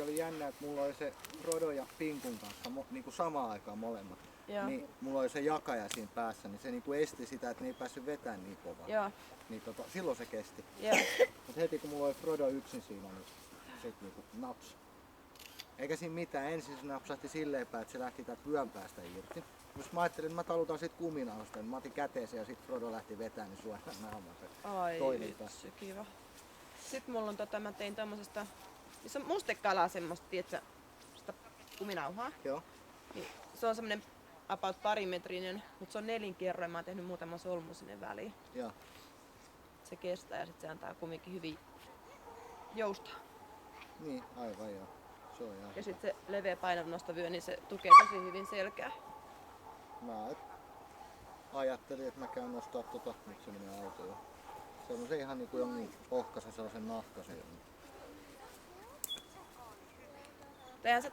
oli jännä, että mulla oli se Frodo ja Pinkun kanssa niinku samaan aikaan molemmat. Joo. Niin mulla oli se jakaja siinä päässä, niin se niinku esti sitä, että ne ei päässyt vetämään niin kovaa. Joo. Niin silloin se kesti. Joo. Mut heti kun mulla oli Frodo yksin siinä, niin sit niinku naps. Eikä siinä mitään, ensin se napsahti silleen päin, että se lähti tää pyön päästä irti. Jos mä ajattelin, että mä talutan sit kuminausta, niin mä otin käteeseen ja sit Frodo lähti vetämään, niin suoraan naamaan se Ai toiminta. vitsi, kiva. Sitten mulla on mä tein tommosesta, missä on mustekalaa semmoista, tietsä, sitä kuminauhaa. Joo. Niin, se on semmonen about parimetrinen, mutta se on 4 kerroin ja mä oon tehnyt muutaman solmun sinne väliin. Joo. Se kestää ja sit se antaa kumminkin hyvin joustaa. Niin, aivan joo. Se on ihan Ja sit se leveä painonnostovyö, niin se tukee tosi hyvin selkää. Mä ajattelin, että mä käyn nostaa nyt se menee auto jo. Semmosen ihan niinku jonkin ohkasen sellaisen nahkasen. Eihän se